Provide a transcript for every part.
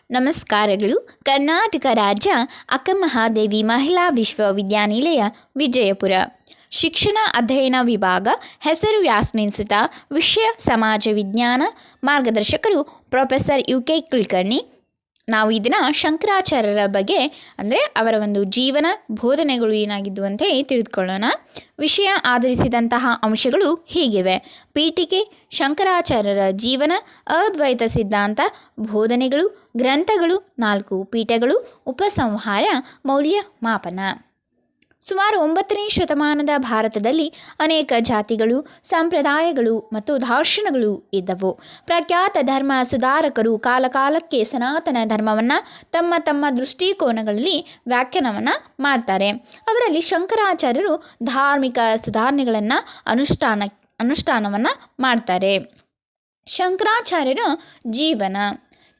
ನಮಸ್ಕಾರಗಳು. ಕರ್ನಾಟಕ ರಾಜ್ಯ ಅಕ್ಕಮಹಾದೇವಿ ಮಹಿಳಾ ವಿಶ್ವವಿದ್ಯಾನಿಲಯ ವಿಜಯಪುರ. ಶಿಕ್ಷಣ ಅಧ್ಯಯನ ವಿಭಾಗ. ಹೆಸರು ಯಾಸ್ಮಿನ್ ಸುತಾ. ವಿಷಯ ಸಮಾಜ ವಿಜ್ಞಾನ. ಮಾರ್ಗದರ್ಶಕರು ಪ್ರೊಫೆಸರ್ UK ಕುಲಕರ್ಣಿ. ನಾವು ಈ ದಿನ ಶಂಕರಾಚಾರ್ಯರ ಬಗ್ಗೆ ಅಂದರೆ ಅವರ ಒಂದು ಜೀವನ ಬೋಧನೆಗಳು ಏನಾಗಿದ್ದು ಅಂತ ಹೇಳಿ ತಿಳಿದುಕೊಳ್ಳೋಣ. ವಿಷಯ ಆಧರಿಸಿದಂತಹ ಅಂಶಗಳು ಹೀಗಿವೆ: ಪೀಠಿಕೆ, ಶಂಕರಾಚಾರ್ಯರ ಜೀವನ, ಅದ್ವೈತ ಸಿದ್ಧಾಂತ, ಬೋಧನೆಗಳು, ಗ್ರಂಥಗಳು, 4 ಪೀಠಗಳು, ಉಪಸಂಹಾರ, ಮೌಲ್ಯಮಾಪನ. ಸುಮಾರು 9ನೇ ಶತಮಾನದ ಭಾರತದಲ್ಲಿ ಅನೇಕ ಜಾತಿಗಳು, ಸಂಪ್ರದಾಯಗಳು ಮತ್ತು ದಾರ್ಶನಗಳು ಇದ್ದವು. ಪ್ರಖ್ಯಾತ ಧರ್ಮ ಸುಧಾರಕರು ಕಾಲಕಾಲಕ್ಕೆ ಸನಾತನ ಧರ್ಮವನ್ನು ತಮ್ಮ ತಮ್ಮ ದೃಷ್ಟಿಕೋನಗಳಲ್ಲಿ ವ್ಯಾಖ್ಯಾನವನ್ನು ಮಾಡ್ತಾರೆ. ಅವರಲ್ಲಿ ಶಂಕರಾಚಾರ್ಯರು ಧಾರ್ಮಿಕ ಸುಧಾರಣೆಗಳನ್ನು ಅನುಷ್ಠಾನವನ್ನು ಮಾಡ್ತಾರೆ. ಶಂಕರಾಚಾರ್ಯರ ಜೀವನ.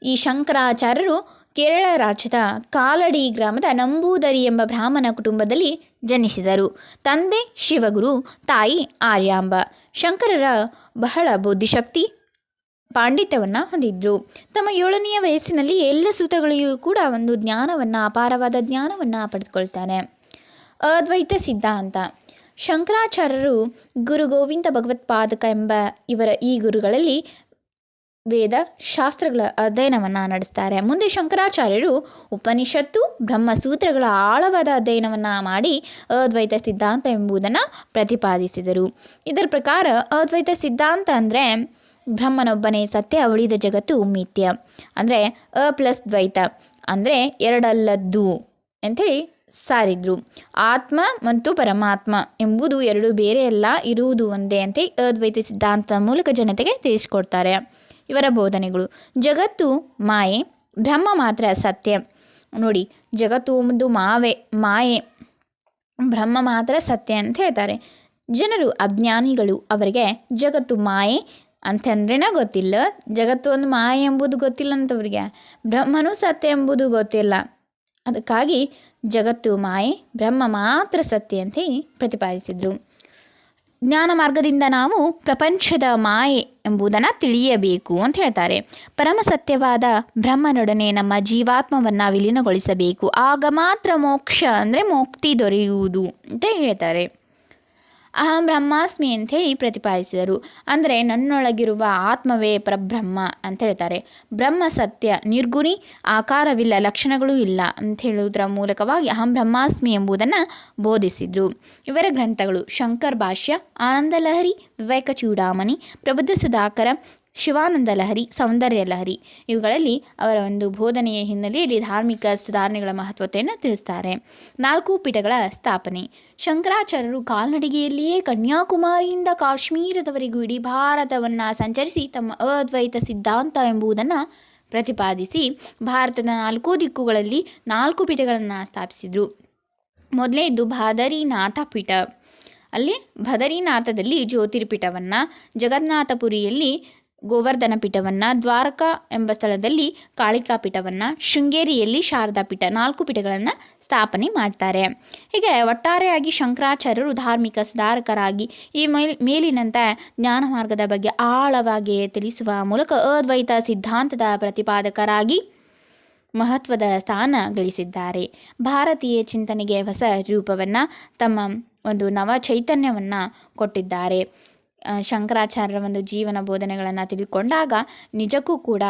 ಈ ಶಂಕರಾಚಾರ್ಯರು ಕೇರಳ ರಾಜ್ಯದ ಕಾಲಡಿ ಗ್ರಾಮದ ನಂಬೂದರಿ ಎಂಬ ಬ್ರಾಹ್ಮಣ ಕುಟುಂಬದಲ್ಲಿ ಜನಿಸಿದರು. ತಂದೆ ಶಿವಗುರು, ತಾಯಿ ಆರ್ಯಾಂಬ. ಶಂಕರರ ಬಹಳ ಬುದ್ಧಿಶಕ್ತಿ, ಪಾಂಡಿತ್ಯವನ್ನು ಹೊಂದಿದ್ರು. ತಮ್ಮ 7ನೆಯ ವಯಸ್ಸಿನಲ್ಲಿ ಎಲ್ಲ ಸೂತ್ರಗಳಿಗೂ ಕೂಡ ಒಂದು ಜ್ಞಾನವನ್ನು, ಅಪಾರವಾದ ಜ್ಞಾನವನ್ನು ಪಡೆದುಕೊಳ್ತಾರೆ. ಅದ್ವೈತ ಸಿದ್ಧಾಂತ. ಶಂಕರಾಚಾರ್ಯರು ಗುರು ಗೋವಿಂದ ಭಗವತ್ಪಾದಕ ಎಂಬ ಈ ಗುರುಗಳಲ್ಲಿ ವೇದ ಶಾಸ್ತ್ರಗಳ ಅಧ್ಯಯನವನ್ನು ನಡೆಸ್ತಾರೆ. ಮುಂದೆ ಶಂಕರಾಚಾರ್ಯರು ಉಪನಿಷತ್ತು, ಬ್ರಹ್ಮಸೂತ್ರಗಳ ಆಳವಾದ ಅಧ್ಯಯನವನ್ನು ಮಾಡಿ ಅದ್ವೈತ ಸಿದ್ಧಾಂತ ಎಂಬುದನ್ನು ಪ್ರತಿಪಾದಿಸಿದರು. ಇದರ ಪ್ರಕಾರ ಅದ್ವೈತ ಸಿದ್ಧಾಂತ ಅಂದರೆ ಬ್ರಹ್ಮನೊಬ್ಬನೇ ಸತ್ಯ, ಉಳಿದ ಜಗತ್ತು ಮಿಥ್ಯ. ಅಂದರೆ +ದ್ವೈತ ಅಂದರೆ ಎರಡಲ್ಲದ್ದು ಅಂಥೇಳಿ ಸಾರಿದ್ರು. ಆತ್ಮ ಮತ್ತು ಪರಮಾತ್ಮ ಎಂಬುದು ಎರಡು ಬೇರೆಯಲ್ಲ, ಇರುವುದು ಒಂದೇ ಅಂತ ಅದ್ವೈತ ಸಿದ್ಧಾಂತದ ಮೂಲಕ ಜನತೆಗೆ ತಿಳಿಸ್ಕೊಡ್ತಾರೆ. ಇವರ ಬೋಧನೆಗಳು: ಜಗತ್ತು ಮಾಯೆ, ಬ್ರಹ್ಮ ಮಾತ್ರ ಸತ್ಯ. ನೋಡಿ, ಜಗತ್ತು ಒಂದು ಮಾಯೆ, ಬ್ರಹ್ಮ ಮಾತ್ರ ಸತ್ಯ ಅಂತ ಹೇಳ್ತಾರೆ. ಜನರು ಅಜ್ಞಾನಿಗಳು, ಅವರಿಗೆ ಜಗತ್ತು ಮಾಯೆ ಅಂತಂದ್ರೇ ಗೊತ್ತಿಲ್ಲ, ಜಗತ್ತು ಒಂದು ಮಾಯೆ ಎಂಬುದು ಗೊತ್ತಿಲ್ಲ ಅಂತವ್ರಿಗೆ, ಬ್ರಹ್ಮನೂ ಸತ್ಯ ಎಂಬುದು ಗೊತ್ತಿಲ್ಲ. ಅದಕ್ಕಾಗಿ ಜಗತ್ತು ಮಾಯೆ, ಬ್ರಹ್ಮ ಮಾತ್ರ ಸತ್ಯ ಅಂತ ಪ್ರತಿಪಾದಿಸಿದರು. ಜ್ಞಾನ ಮಾರ್ಗದಿಂದ ನಾವು ಪ್ರಪಂಚದ ಮಾಯೆ ಎಂಬುದನ್ನು ತಿಳಿಯಬೇಕು ಅಂತ ಹೇಳ್ತಾರೆ. ಪರಮ ಸತ್ಯವಾದ ಬ್ರಹ್ಮನೊಡನೆ ನಮ್ಮ ಜೀವಾತ್ಮವನ್ನು ವಿಲೀನಗೊಳಿಸಬೇಕು, ಆಗ ಮಾತ್ರ ಮೋಕ್ಷ ಅಂದರೆ ಮುಕ್ತಿ ದೊರೆಯುವುದು ಅಂತ ಹೇಳ್ತಾರೆ. ಅಹಂ ಬ್ರಹ್ಮಾಸ್ಮಿ ಅಂಥೇಳಿ ಪ್ರತಿಪಾದಿಸಿದರು. ಅಂದರೆ ನನ್ನೊಳಗಿರುವ ಆತ್ಮವೇ ಪರಬ್ರಹ್ಮ ಅಂತ ಹೇಳ್ತಾರೆ. ಬ್ರಹ್ಮ ಸತ್ಯ, ನಿರ್ಗುಣಿ, ಆಕಾರವಿಲ್ಲ, ಲಕ್ಷಣಗಳೂ ಇಲ್ಲ ಅಂತ ಹೇಳುವುದರ ಮೂಲಕವಾಗಿ ಅಹಂ ಬ್ರಹ್ಮಾಸ್ಮಿ ಎಂಬುದನ್ನು ಬೋಧಿಸಿದರು. ಇವರ ಗ್ರಂಥಗಳು: ಶಂಕರ್ ಭಾಷ್ಯ, ಆನಂದ ಲಹರಿ, ವಿವೇಕ ಚೂಡಾಮಣಿ, ಪ್ರಬುದ್ಧ ಸುಧಾಕರ, ಶಿವಾನಂದ ಲಹರಿ, ಸೌಂದರ್ಯ ಲಹರಿ. ಇವುಗಳಲ್ಲಿ ಅವರ ಒಂದು ಬೋಧನೆಯ ಹಿನ್ನೆಲೆಯಲ್ಲಿ ಧಾರ್ಮಿಕ ಸುಧಾರಣೆಗಳ ಮಹತ್ವತೆಯನ್ನು ತಿಳಿಸ್ತಾರೆ. 4 ಪೀಠಗಳ ಸ್ಥಾಪನೆ. ಶಂಕರಾಚಾರ್ಯರು ಕಾಲ್ನಡಿಗೆಯಲ್ಲಿಯೇ ಕನ್ಯಾಕುಮಾರಿಯಿಂದ ಕಾಶ್ಮೀರದವರೆಗೂ ಇಡೀ ಭಾರತವನ್ನು ಸಂಚರಿಸಿ ತಮ್ಮ ಅದ್ವೈತ ಸಿದ್ಧಾಂತ ಎಂಬುದನ್ನು ಪ್ರತಿಪಾದಿಸಿ ಭಾರತದ 4 ದಿಕ್ಕುಗಳಲ್ಲಿ 4 ಪೀಠಗಳನ್ನು ಸ್ಥಾಪಿಸಿದರು. ಮೊದಲನೇದು ಬದರಿನಾಥ ಪೀಠ. ಅಲ್ಲಿ ಬದರಿನಾಥದಲ್ಲಿ ಜ್ಯೋತಿರ್ಪೀಠವನ್ನು, ಜಗನ್ನಾಥಪುರಿಯಲ್ಲಿ ಗೋವರ್ಧನ ಪೀಠವನ್ನು, ದ್ವಾರಕಾ ಎಂಬ ಸ್ಥಳದಲ್ಲಿ ಕಾಳಿಕಾ ಪೀಠವನ್ನು, ಶೃಂಗೇರಿಯಲ್ಲಿ ಶಾರದಾ ಪೀಠ, 4 ಪೀಠಗಳನ್ನು ಸ್ಥಾಪನೆ ಮಾಡ್ತಾರೆ. ಹೀಗೆ ಒಟ್ಟಾರೆಯಾಗಿ ಶಂಕರಾಚಾರ್ಯರು ಧಾರ್ಮಿಕ ಸುಧಾರಕರಾಗಿ ಈ ಮೇಲಿನಂತೆ ಜ್ಞಾನ ಮಾರ್ಗದ ಬಗ್ಗೆ ಆಳವಾಗಿ ತಿಳಿಸುವ ಮೂಲಕ ಅದ್ವೈತ ಸಿದ್ಧಾಂತದ ಪ್ರತಿಪಾದಕರಾಗಿ ಮಹತ್ವದ ಸ್ಥಾನ ಗಳಿಸಿದ್ದಾರೆ. ಭಾರತೀಯ ಚಿಂತನೆಗೆ ಹೊಸ ರೂಪವನ್ನು, ತಮ್ಮ ಒಂದು ನವ ಚೈತನ್ಯವನ್ನು ಕೊಟ್ಟಿದ್ದಾರೆ. ಶಂಕರಾಚಾರ್ಯರ ಒಂದು ಜೀವನ ಬೋಧನೆಗಳನ್ನು ತಿಳಿದುಕೊಂಡಾಗ ನಿಜಕ್ಕೂ ಕೂಡ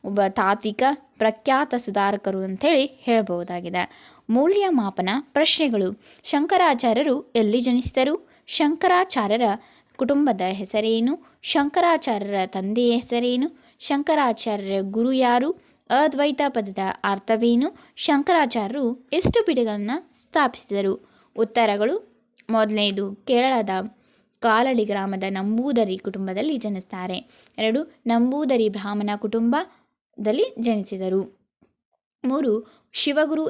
ಒಬ್ಬ ತಾತ್ವಿಕ ಪ್ರಖ್ಯಾತ ಸುಧಾರಕರು ಅಂಥೇಳಿ ಹೇಳಬಹುದಾಗಿದೆ. ಮೌಲ್ಯಮಾಪನ. ಪ್ರಶ್ನೆಗಳು: ಶಂಕರಾಚಾರ್ಯರು ಎಲ್ಲಿ ಜನಿಸಿದರು? ಶಂಕರಾಚಾರ್ಯರ ಕುಟುಂಬದ ಹೆಸರೇನು? ಶಂಕರಾಚಾರ್ಯರ ತಂದೆಯ ಹೆಸರೇನು? ಶಂಕರಾಚಾರ್ಯರ ಗುರು ಯಾರು? ಅದ್ವೈತ ಪದದ ಅರ್ಥವೇನು? ಶಂಕರಾಚಾರ್ಯರು ಎಷ್ಟು ಪೀಠಗಳನ್ನು ಸ್ಥಾಪಿಸಿದರು? ಉತ್ತರಗಳು: ಮೊದಲನೇದು, ಕೇರಳದ ಕಾಲಡಿ ಗ್ರಾಮದ ನಂಬೂದರಿ ಕುಟುಂಬದಲ್ಲಿ ಜನಿಸ್ತಾರೆ. 2, ನಂಬೂದರಿ ಬ್ರಾಹ್ಮಣ ಕುಟುಂಬದಲ್ಲಿ ಜನಿಸಿದರು. 3, ಶಿವಗುರು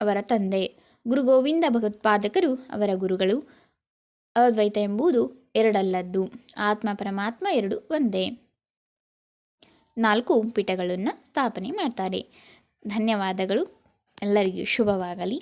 ಅವರ ತಂದೆ. ಗುರು ಗೋವಿಂದ ಭಗವತ್ಪಾದಕರು ಅವರ ಗುರುಗಳು. ಅದ್ವೈತ ಎಂಬುದು ಎರಡಲ್ಲದ್ದು, ಆತ್ಮ ಪರಮಾತ್ಮ ಎರಡು ಒಂದೇ. 4 ಪೀಠಗಳನ್ನು ಸ್ಥಾಪನೆ ಮಾಡ್ತಾರೆ. ಧನ್ಯವಾದಗಳು. ಎಲ್ಲರಿಗೂ ಶುಭವಾಗಲಿ.